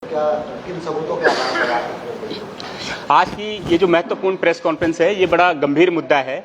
क्या किन सबूतों के आधार पर आप आज की ये जो महत्वपूर्ण प्रेस कॉन्फ्रेंस है, ये बड़ा गंभीर मुद्दा है।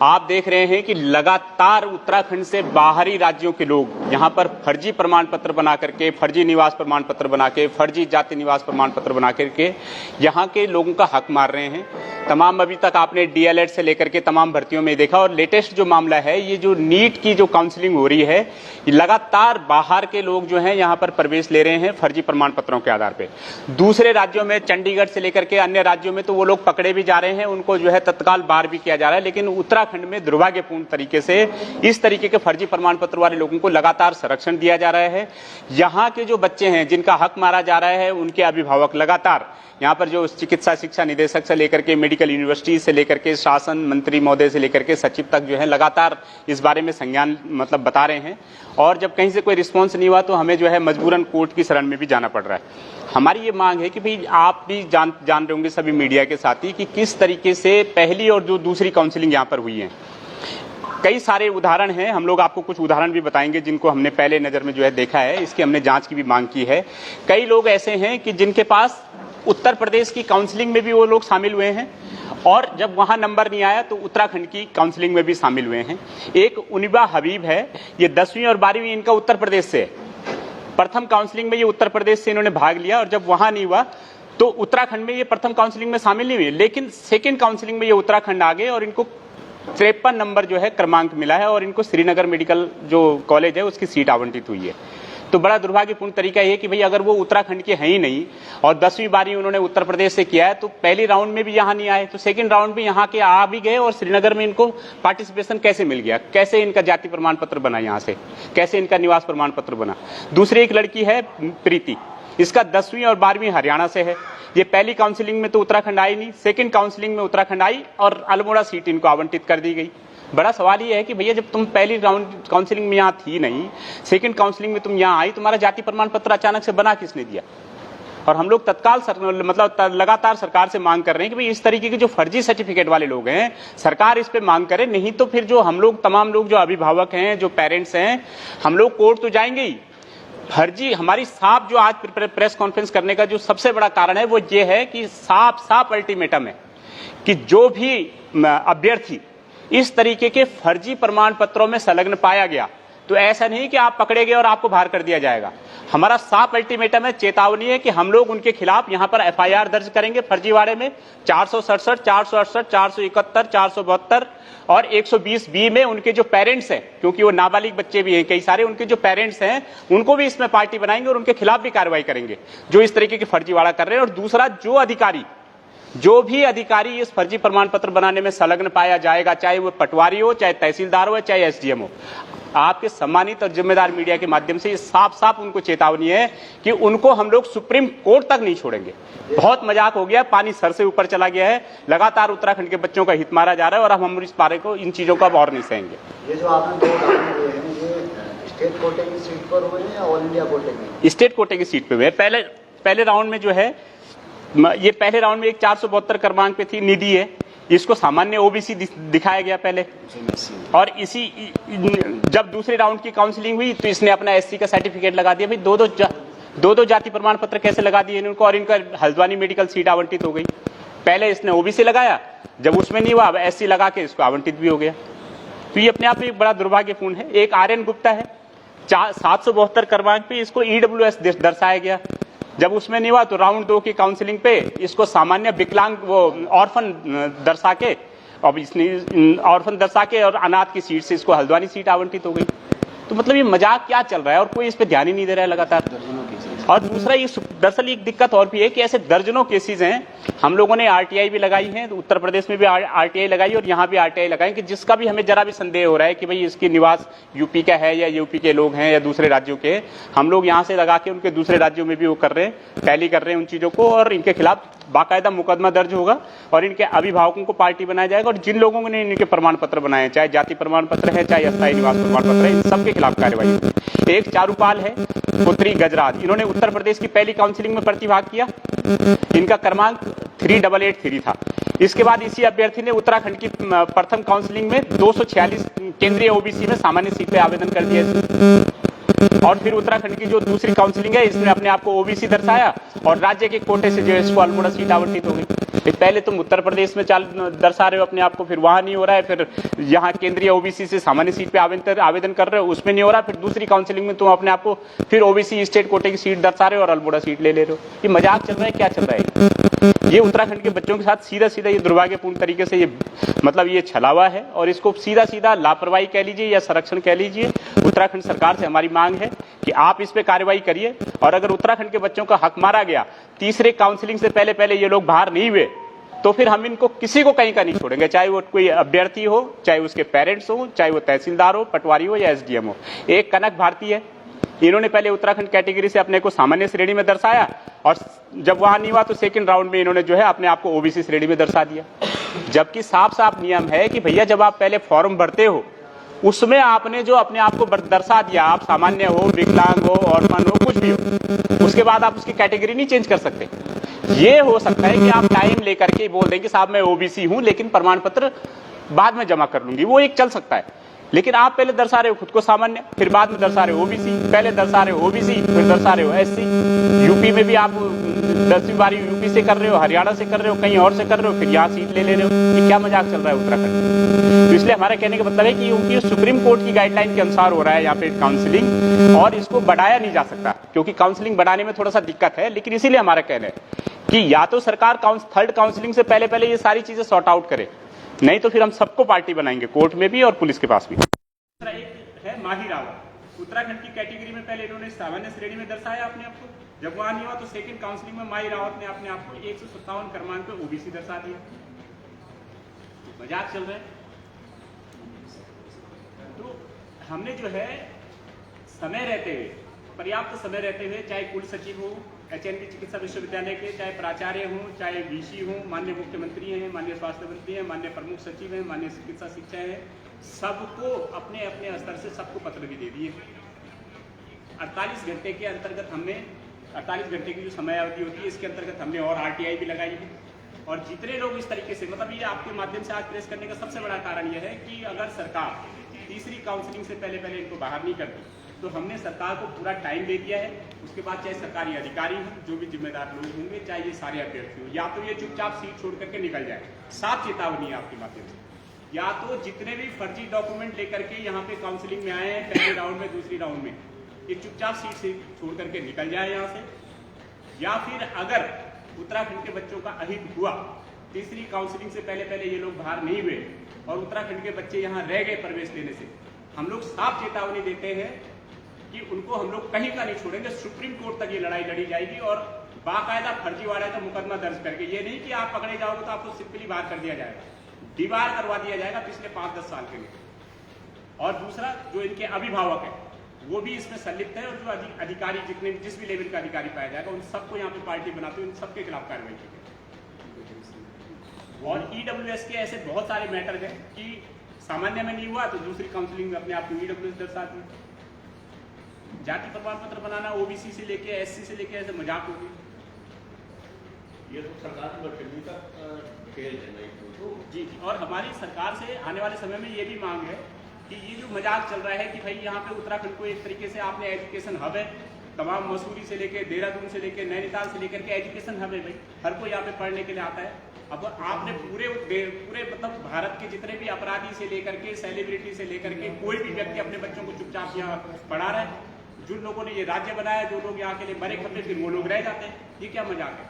आप देख रहे हैं कि लगातार उत्तराखंड से बाहरी राज्यों के लोग यहाँ पर फर्जी प्रमाण पत्र बना करके, फर्जी निवास प्रमाण पत्र बना के, फर्जी जाति निवास प्रमाण पत्र बना करके यहाँ के लोगों का हक मार रहे हैं। तमाम अभी तक आपने डीएलएड से लेकर के तमाम भर्तियों में देखा, और लेटेस्ट जो मामला है, ये जो नीट की जो काउंसलिंग हो रही है, लगातार बाहर के लोग जो हैं यहाँ पर प्रवेश ले रहे हैं फर्जी प्रमाण पत्रों के आधार पे। दूसरे राज्यों में, चंडीगढ़ से लेकर के अन्य राज्यों में तो वो लोग पकड़े भी जा रहे हैं, उनको जो है तत्काल बाहर भी किया जा रहा है। लेकिन उत्तराखंड में दुर्भाग्यपूर्ण तरीके से इस तरीके के फर्जी प्रमाण पत्र वाले लोगों को लगातार संरक्षण दिया जा रहा है। यहाँ के जो बच्चे हैं जिनका हक मारा जा रहा है, उनके अभिभावक लगातार यहाँ पर जो चिकित्सा शिक्षा निदेशक से लेकर के मेडिकल यूनिवर्सिटी से लेकर के शासन मंत्री महोदय से लेकर के सचिव तक जो है लगातार इस बारे में संज्ञान बता रहे हैं। और जब कहीं से कोई रिस्पॉन्स नहीं हुआ तो हमें जो है मजबूरन कोर्ट की शरण में भी जाना पड़ रहा है। हमारी ये मांग है कि भाई आप भी जान रहे होंगे सभी मीडिया के साथी कि किस तरीके से पहली और जो दूसरी काउंसलिंग यहाँ पर हुई है। कई सारे उदाहरण हैं, हम लोग आपको कुछ उदाहरण भी बताएंगे जिनको हमने पहले नजर में जो है देखा है, इसकी हमने जांच की भी मांग की है। कई लोग ऐसे हैं कि जिनके पास उत्तर प्रदेश की काउंसलिंग में भी वो लोग शामिल हुए हैं, और जब वहां नंबर नहीं आया तो उत्तराखंड की काउंसलिंग में भी शामिल हुए हैं। एक उनिबा हबीब है, ये 10वीं और 12वीं इनका उत्तर प्रदेश से है। प्रथम काउंसलिंग में ये उत्तर प्रदेश से इन्होंने भाग लिया, और जब वहां नहीं हुआ तो उत्तराखंड में ये प्रथम काउंसलिंग में शामिल नहीं हुए, लेकिन सेकेंड काउंसलिंग में ये उत्तराखंड आ गए और इनको 53 नंबर जो है क्रमांक मिला है, और इनको श्रीनगर मेडिकल जो कॉलेज है उसकी सीट आवंटित हुई है। तो बड़ा दुर्भाग्यपूर्ण तरीका यह है कि भाई अगर वो उत्तराखंड के हैं ही नहीं और 10वीं 12वीं उन्होंने उत्तर प्रदेश से किया है, तो पहली राउंड में भी यहाँ नहीं आए, तो सेकंड राउंड में यहाँ के आ भी गए, और श्रीनगर में इनको पार्टिसिपेशन कैसे मिल गया, कैसे इनका जाति प्रमाण पत्र बना, यहाँ से कैसे इनका निवास प्रमाण पत्र बना। दूसरी एक लड़की है प्रीति, इसका 10वीं और 12वीं हरियाणा से है। ये पहली काउंसलिंग में तो उत्तराखंड आई नहीं, सेकंड काउंसलिंग में उत्तराखंड आई और अल्मोड़ा सीट इनको आवंटित कर दी गई। बड़ा सवाल ये है कि भैया जब तुम पहली राउंड काउंसलिंग में यहाँ थी नहीं, सेकंड काउंसलिंग में तुम यहाँ आई, तुम्हारा जाति प्रमाण पत्र अचानक से बना किसने दिया? और हम लोग तत्काल लगातार सरकार से मांग कर रहे हैं कि भाई इस तरीके के जो फर्जी सर्टिफिकेट वाले लोग हैं, सरकार इस पे मांग करे, नहीं तो फिर जो हम लोग तमाम लोग जो अभिभावक हैं, जो पेरेंट्स हैं, हम लोग कोर्ट तो जाएंगे ही। फर्जी हमारी साफ जो आज प्रेस कॉन्फ्रेंस करने का जो सबसे बड़ा कारण है वो ये है कि साफ अल्टीमेटम है कि जो भी अभ्यर्थी इस तरीके के फर्जी प्रमाण पत्रों में संलग्न पाया गया, तो ऐसा नहीं कि आप पकड़े गए और आपको बाहर कर दिया जाएगा। हमारा साफ अल्टीमेटम है, चेतावनी है कि हम लोग उनके खिलाफ यहां पर एफआईआर दर्ज करेंगे फर्जीवाड़े में। 467, 468, 471, 472 और 120 बी में उनके जो पेरेंट्स हैं, क्योंकि वो नाबालिग बच्चे भी हैं कई सारे, उनके जो पेरेंट्स हैं उनको भी इसमें पार्टी बनाएंगे और उनके खिलाफ भी कार्रवाई करेंगे जो इस तरीके के फर्जीवाड़ा कर रहे हैं। और दूसरा, जो भी अधिकारी इस फर्जी प्रमाण पत्र बनाने में संलग्न पाया जाएगा, चाहे वो पटवारी हो, चाहे तहसीलदार हो, चाहे एसडीएम हो, आपके सम्मानित और जिम्मेदार मीडिया के माध्यम से ये साफ उनको चेतावनी है कि उनको हम लोग सुप्रीम कोर्ट तक नहीं छोड़ेंगे। बहुत मजाक हो गया, पानी सर से ऊपर चला गया है, लगातार उत्तराखंड के बच्चों का हित मारा जा रहा है, और अब हम इस पारे को, इन चीजों का और नहीं सहेंगे। ये जो आपने 2 दावे दिए हैं, ये स्टेट कोटे की सीट पर हुए हैं या ऑल इंडिया कोटे की? स्टेट कोटे की सीट पे हुए। पहले राउंड में जो है, ये पहले राउंड में एक 472 क्रमांक पे थी, निधि है, इसको सामान्य ओबीसी दिखाया गया पहले, और इसी जब दूसरे राउंड की काउंसलिंग हुई तो इसने अपना एससी का सर्टिफिकेट लगा दिया। भाई दो जाति प्रमाण पत्र कैसे लगा दिए इनको, और इनका हल्द्वानी मेडिकल सीट आवंटित हो गई। पहले इसने ओबीसी लगाया, जब उसमें नहीं हुआ अब एससी लगा के इसको आवंटित भी हो गया। तो ये अपने आप में बड़ा दुर्भाग्यपूर्ण है। एक आर्यन गुप्ता है, 772 क्रमांक पे इसको ईडब्ल्यूएस दर्शाया गया, जब उसमें नहीं हुआ तो राउंड 2 की काउंसलिंग पे इसको सामान्य विकलांग वो ऑर्फन दर्शा के, अब इसने ऑर्फन दर्शा के और अनाथ की सीट से इसको हल्द्वानी सीट आवंटित हो गई। तो मतलब ये मजाक क्या चल रहा है, और कोई इस पे ध्यान ही नहीं दे रहा है लगातार। और दूसरा, ये दरअसल एक दिक्कत और भी है कि ऐसे दर्जनों केसेस हैं, हम लोगों ने आरटीआई भी लगाई है, तो उत्तर प्रदेश में भी आरटीआई लगाई और यहाँ भी आरटीआई लगाई, कि जिसका भी हमें जरा भी संदेह हो रहा है कि भाई इसकी निवास यूपी का है या यूपी के लोग हैं या दूसरे राज्यों के, हम लोग यहाँ से लगा के उनके दूसरे राज्यों में भी वो कर रहे हैं, टैली कर रहे हैं उन चीजों को, और इनके खिलाफ बाकायदा मुकदमा दर्ज होगा और इनके अभिभावकों को पार्टी बनाया जाएगा, और जिन लोगों ने इनके प्रमाण पत्र बनाए, चाहे जाति प्रमाण पत्र है, चाहे अस्थायी निवास प्रमाण पत्र है, इन सबके खिलाफ कार्रवाई। एक चारूपाल है, पुत्री गजराज, इन्होंने उत्तर प्रदेश की पहली काउंसलिंग में प्रतिभाग किया, इनका क्रमांक 3883 था। इसके बाद इसी अभ्यर्थी ने उत्तराखंड की प्रथम काउंसलिंग में 246 केंद्रीय ओबीसी में सामान्य सीट पे आवेदन कर दिया। और फिर उत्तराखंड की जो दूसरी काउंसिलिंग है इसमें अपने आप को ओबीसी दर्शाया और राज्य के कोटे से जो है इसको अल्मोड़ा सीट आवंटित हो गई। पहले तुम उत्तर प्रदेश में दर्शा रहे हो अपने आप को, फिर वहां नहीं हो रहा है, फिर यहाँ केंद्रीय ओबीसी से सामान्य सीट पे आवेदन कर रहे हो, उसमें नहीं हो रहा, फिर दूसरी काउंसिलिंग में तुम अपने आप को फिर ओबीसी स्टेट कोटे की सीट दर्शा रहे हो और अल्मोड़ा सीट ले रहे हो। ये मजाक चल रहा है, क्या चल रहा है? ये उत्तराखंड के बच्चों के साथ सीधा सीधा ये दुर्भाग्यपूर्ण तरीके से ये मतलब ये छलावा है और इसको सीधा सीधा लापरवाही कह लीजिए या संरक्षण कह लीजिए। उत्तराखंड सरकार से हमारी मांग है कि आप इस पे कार्रवाई करिए और अगर उत्तराखंड के बच्चों का हक मारा गया, तीसरे काउंसिलिंग से पहले ये लोग बाहर नहीं हुए, तो फिर हम इनको किसी को कहीं का नहीं छोड़ेंगे, चाहे वो कोई अभ्यर्थी हो, चाहे उसके पेरेंट्स हो, चाहे वो तहसीलदार हो, पटवारी हो या एसडीएम हो। एक कनक भारती है, इन्होंने पहले उत्तराखंड कैटेगरी से अपने को सामान्य श्रेणी में दर्शाया और जब वहां नहीं हुआ तो सेकंड राउंड में इन्होंने जो है अपने आप को ओबीसी श्रेणी में दर्शा दिया। जबकि साफ साफ नियम है कि भैया जब आप पहले फॉर्म भरते हो उसमें आपने जो अपने आप को दर्शा दिया, आप सामान्य हो, विकलांग हो, ऑर्फन हो, कुछ भी हो, उसके बाद आप उसकी कैटेगरी नहीं चेंज कर सकते। ये हो सकता है कि आप टाइम लेकर के बोल दें कि साहब मैं ओबीसी हूं लेकिन प्रमाण पत्र बाद में जमा कर लूंगी, वो एक चल सकता है। लेकिन आप पहले दर्शा रहे हो खुद को सामान्य, फिर बाद में दर्शा रहे हो ओबीसी, पहले दर्शा रहे हो ओबीसी, फिर दर्शा रहे हो एससी। यूपी में भी आप 10वीं बारी यूपी से कर रहे हो, हरियाणा से कर रहे हो, कहीं और से कर रहे हो, फिर यहाँ सीट ले रहे हो। ये क्या मजाक चल रहा है उत्तराखंड में? तो इसलिए हमारा कहने का मतलब है कि उनकी सुप्रीम कोर्ट की गाइडलाइन के अनुसार हो रहा है यहाँ पे काउंसलिंग और इसको बढ़ाया नहीं जा सकता क्योंकि काउंसलिंग बढ़ाने में थोड़ा सा दिक्कत है। लेकिन इसीलिए हमारा कहना है कि या तो सरकार थर्ड काउंसलिंग से पहले ये सारी चीजें सॉर्ट आउट करे, नहीं तो फिर हम सबको पार्टी बनाएंगे, कोर्ट में भी और पुलिस के पास भी। एक है माही रावत, उत्तराखंड की कैटेगरी में पहले इन्होंने सामान्य श्रेणी में दर्शाया अपने आप को, जब वहां नहीं हुआ तो सेकंड काउंसलिंग में माही रावत ने अपने आप को 157 क्रमांक पे ओबीसी दर्शा दिया। मजाक चल रहा है। तो हमने जो है समय रहते हुए, पर्याप्त समय रहते हुए, चाहे कुल सचिव हो एचएनबी चिकित्सा विश्वविद्यालय के, चाहे प्राचार्य हों, चाहे वीसी हों, माननीय मुख्यमंत्री हैं, माननीय स्वास्थ्य मंत्री हैं, माननीय प्रमुख सचिव हैं, माननीय चिकित्सा शिक्षा है, सबको अपने अपने स्तर से सबको पत्र भी दे दिए। 48 घंटे के अंतर्गत हमने 48 घंटे की जो समय अवधि होती है इसके अंतर्गत हमने और आरटीआई भी लगाई है। और जितने लोग इस तरीके से, मतलब ये आपके माध्यम से आज प्रेस करने का सबसे बड़ा कारण यह है कि अगर सरकार तीसरी काउंसलिंग से पहले इनको बाहर नहीं करती तो हमने सरकार को पूरा टाइम दे दिया है। उसके बाद चाहे सरकारी अधिकारी हो, जो भी जिम्मेदार लोग होंगे, चाहे ये सारे अभ्यर्थी हो, या तो ये चुपचाप सीट छोड़ करके निकल जाए। साफ चेतावनी है आपके माध्यम से, या तो जितने भी फर्जी डॉक्यूमेंट लेकर के यहाँ पे काउंसलिंग में आए हैं पहले राउंड में, दूसरी राउंड में, ये चुपचाप सीट से छोड़ करके निकल जाए यहाँ से, या फिर अगर उत्तराखंड के बच्चों का अहित हुआ, तीसरी काउंसलिंग से पहले ये लोग बाहर नहीं हुए और उत्तराखंड के बच्चे यहाँ रह गए प्रवेश लेने से, हम लोग साफ चेतावनी देते हैं कि उनको हम लोग कहीं का नहीं छोड़ेंगे। सुप्रीम कोर्ट तक ये लड़ाई लड़ी जाएगी और बाकायदा फर्जीवाड़ा का मुकदमा दर्ज करके, ये नहीं कि आप पकड़े जाओगे तो आपको सिंपली बाहर कर दिया जाएगा, दीवार करवा दिया जाएगा पिछले 5-10 साल के लिए। और दूसरा, जो इनके अभिभावक है वो भी इसमें संलिप्त है और जो अधिकारी जितने जिस भी लेवल का अधिकारी पाया जाएगा उन सबको यहाँ पे पार्टी बनाते हुए उन सबके खिलाफ कार्रवाई की जाएगी। और ईडब्ल्यूएस के ऐसे बहुत सारे मैटर है कि सामान्य में नहीं हुआ तो दूसरी काउंसलिंग में अपने आप को ईडब्ल्यूएस दर्शाती है। जाति प्रमाण पत्र बनाना ओबीसी से लेके एससी से लेके ऐसे मजाक होगी। ये तो सरकार की बदतमीजी का खेल है ना तो। जी, और हमारी सरकार से आने वाले समय में ये भी मांग है कि ये जो मजाक चल रहा है कि भाई यहाँ पे उत्तराखंड को एक तरीके से आपने एजुकेशन हब है, तमाम मसूरी से लेके देहरादून से लेके नैनीताल से लेकर के एजुकेशन हब है, भाई हर कोई यहाँ पे पढ़ने के लिए आता है। अब आपने पूरे मतलब भारत के जितने भी अपराधी से लेकर के सेलिब्रिटी से लेकर के कोई भी व्यक्ति अपने बच्चों को चुपचाप यहाँ पढ़ा रहा है। जिन लोगों ने ये राज्य बनाया, जो लोग यहाँ के लिए बड़े खतरे, फिर वो लोग रह जाते हैं। ये क्या मजाक है?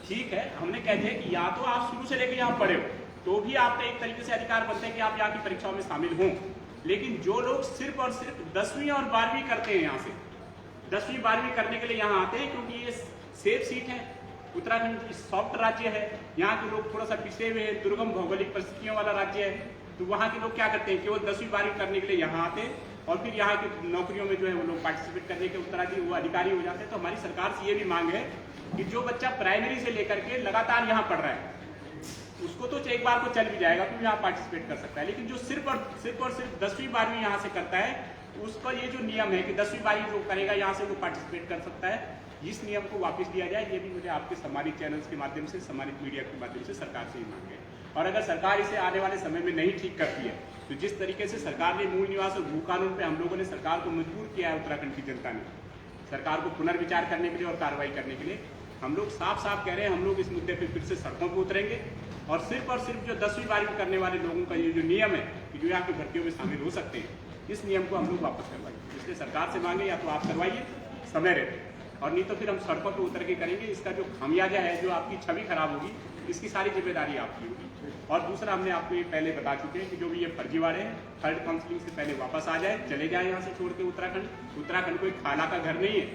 ठीक है, हमने कह दिया कि या तो आप शुरू से लेकर यहाँ पढ़े हो तो भी आपका एक तरीके से अधिकार बनता है कि आप यहाँ की परीक्षाओं में शामिल हों। लेकिन जो लोग सिर्फ और सिर्फ 10वीं और 12वीं करते हैं, यहाँ से 10वीं 12वीं करने के लिए यहाँ आते हैं क्योंकि ये सेफ सीट है, उत्तराखंड सॉफ्ट राज्य है, यहाँ के लोग थोड़ा सा पिछड़े हुए हैं, दुर्गम भौगोलिक परिस्थितियों वाला राज्य है, तो वहाँ के लोग क्या करते हैं, केवल 10वीं 12वीं करने के लिए यहाँ आते हैं और फिर यहाँ की नौकरियों में जो है वो लोग पार्टिसिपेट करने के उत्तराधिकारी वो अधिकारी हो जाते हैं। तो हमारी सरकार से ये भी मांग है कि जो बच्चा प्राइमरी से लेकर के लगातार यहाँ पढ़ रहा है उसको तो एक बार को चल भी जाएगा तो यहाँ पार्टिसिपेट कर सकता है, लेकिन जो सिर्फ और सिर्फ 10वीं 12वीं यहाँ से करता है उसका ये जो नियम है कि 10वीं 12वीं जो करेगा यहाँ से वो पार्टिसिपेट कर सकता है, इस नियम को वापस लिया जाए। ये भी मुझे आपके सम्मानित चैनल्स के माध्यम से, सम्मानित मीडिया के माध्यम से सरकार से ही मांग है। और अगर सरकार इसे आने वाले समय में नहीं ठीक करती है तो जिस तरीके से सरकार ने मूल निवास और भू कानून पे हम लोगों ने सरकार को मजबूर किया है, उत्तराखंड की जनता ने सरकार को पुनर्विचार करने के लिए और कार्रवाई करने के लिए, हम लोग साफ साफ कह रहे हैं हम लोग इस मुद्दे पे फिर से सड़कों पर उतरेंगे और सिर्फ जो 10वीं 12वीं करने वाले लोगों का ये जो नियम है कि जो यहाँ की भर्तियों में शामिल हो सकते हैं, इस नियम को हम लोग वापस करवाएंगे। इसलिए सरकार से मांगे या तो आप करवाइए समय रहते, और नहीं तो फिर हम सड़कों पर उतर के करेंगे। इसका जो खामियाजा है, जो आपकी छवि खराब होगी, इसकी सारी जिम्मेदारी आपकी होगी। और दूसरा, हमने आपको ये पहले बता चुके हैं कि जो भी ये फर्जीवाड़े हैं, थर्ड काउंसलिंग से पहले वापस आ जाए, चले जाए यहाँ से छोड़ के उत्तराखंड। उत्तराखंड कोई खाला का घर नहीं है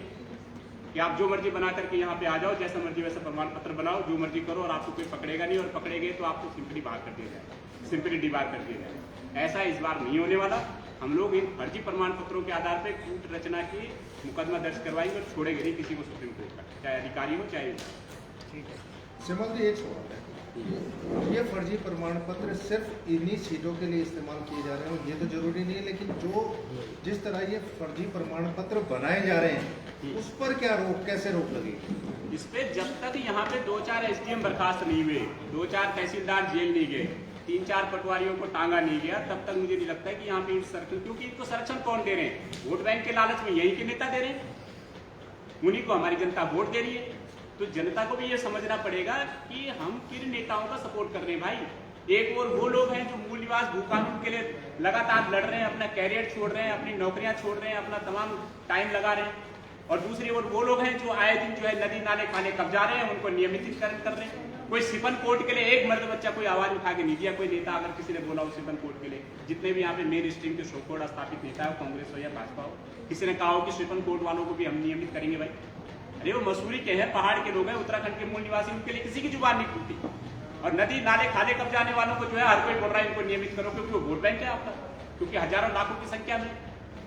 कि आप जो मर्जी बना करके यहाँ पे आ जाओ, जैसा मर्जी वैसा प्रमाण पत्र बनाओ, जो मर्जी करो और आपको कोई पकड़ेगा नहीं, और पकड़ेंगे तो आपको सिंपली बाहर कर दिया जाए, सिंपली डिबार कर दिया जाए। ऐसा इस बार नहीं होने वाला। हम लोग इन फर्जी प्रमाण पत्रों के आधार पर कूट रचना की मुकदमा दर्ज करवाएंगे और छोड़ेंगे नहीं किसी को सुप्रीम कोर्ट का, चाहे अधिकारी हो चाहे। ठीक है, सिमल जी एक सवाल है, ये फर्जी प्रमाण पत्र सिर्फ इन्हीं सीटों के लिए इस्तेमाल किए जा रहे हैं, ये तो जरूरी नहीं है, लेकिन जो जिस तरह ये फर्जी प्रमाण पत्र बनाए जा रहे हैं उस पर क्या रोक, कैसे रोक लगेगी? इस पे जब तक यहाँ पे 2-4 SDM बर्खास्त नहीं हुए, 2-4 तहसीलदार जेल नहीं गए, 3-4 पटवारियों को टांगा नहीं गया, तब तक मुझे नहीं लगता है कि यहाँ पे संरक्षण, क्योंकि इनको संरक्षण कौन दे रहे हैं? वोट बैंक के लालच में यही के नेता दे रहे हैं, उन्हीं को हमारी जनता वोट दे रही है। तो जनता को भी ये समझना पड़ेगा कि हम किन नेताओं का सपोर्ट कर रहे हैं भाई। एक और वो लोग हैं जो मूल निवास भू कानून के लिए लगातार लड़ रहे हैं, अपना कैरियर छोड़ रहे हैं, अपनी नौकरियां छोड़ रहे हैं, अपना तमाम टाइम लगा रहे हैं, और दूसरी ओर वो लोग हैं जो आए दिन जो है नदी नाले खाने कब्जा रहे हैं, उनको नियमितीकरण कर रहे हैं। कोई सिपन कोर्ट के लिए एक मर्द बच्चा कोई आवाज उठा के नहीं दिया, कोई नेता अगर किसी ने बोला हो सिपन कोर्ट के लिए, जितने भी यहाँ पे मेन स्ट्रीम के शोकोड़ स्थापित नेता हो, कांग्रेस हो या भाजपा हो, किसी ने कहा हो कि सिपन कोर्ट वालों को भी हम नियमित करेंगे भाई? अरे वो मसूरी के हैं, पहाड़ के लोग हैं, उत्तराखंड के मूल निवासी, उनके लिए किसी की जुबान नहीं खुलती। और नदी नाले खाने कब्जाने वालों को जो है हर कोई बोल रहा है इनको नियमित करो, क्योंकि वो वोट बैंक है आपका, क्योंकि हजारों लाखों की संख्या में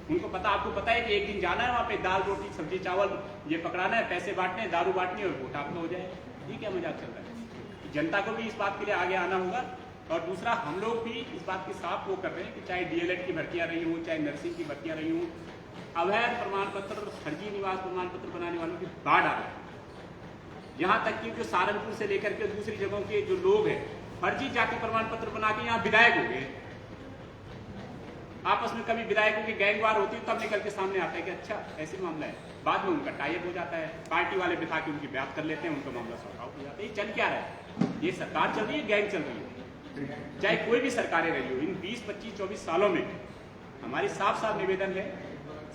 उनको पता, आपको पता है कि एक दिन जाना है वहाँ पे, दाल रोटी सब्जी चावल ये पकड़ाना है, पैसे बांटने हैं, दारू बांटनी है और वोट आपका हो जाए। ये क्या मजाक चल रहा है? जनता को भी इस बात के लिए आगे आना होगा। और दूसरा, हम लोग भी इस बात की साफ वो कर रहे हैं कि चाहे DLED की भर्तियां रही हों, चाहे नर्सिंग की भर्तियां रही हों, अवैध प्रमाण पत्र, फर्जी निवास प्रमाण पत्र बनाने वालों की बाढ़ आ रही है। यहाँ तक कि जो सहारनपुर से लेकर के दूसरी जगहों के जो लोग हैं, फर्जी जाति प्रमाण पत्र बना के यहाँ विधायक हो गए। आपस में कभी विधायकों की गैंगवार होती है तब निकल के सामने आता है कि अच्छा ऐसे मामला है, बाद में उनका टाइप हो जाता है, पार्टी वाले बिठा के उनकी बात कर लेते हैं, उनका मामला सॉर्ट आउट हो जाता है। ये चल क्या रहा है? ये सरकार चल रही है, गैंग चल रही है, चाहे कोई भी सरकारें रही हो। इन 20, 25, 24 सालों में हमारी साफ साफ निवेदन है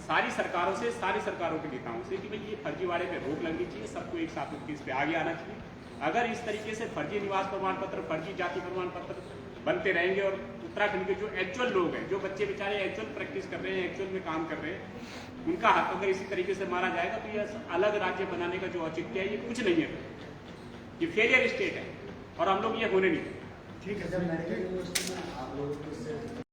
सारी सरकारों से, सारी सरकारों के नेताओं से कि भाई ये फर्जीवाड़े पे रोक लगनी चाहिए, सबको एक साथ उठ के इस पे आगे आना चाहिए। अगर इस तरीके से फर्जी निवास प्रमाण पत्र, फर्जी जाति प्रमाण पत्र बनते रहेंगे और उत्तराखंड के जो एक्चुअल लोग हैं, जो बच्चे बेचारे एक्चुअल प्रैक्टिस कर रहे हैं, एक्चुअल में काम कर रहे हैं, उनका हक अगर इसी तरीके से मारा जाएगा तो ये अलग राज्य बनाने का जो औचित्य है ये कुछ नहीं है, ये फेलियर स्टेट है और हम लोग ये होने नहीं। ठीक है सर, मेडिकल यूनिवर्सिटी में आप लोगों को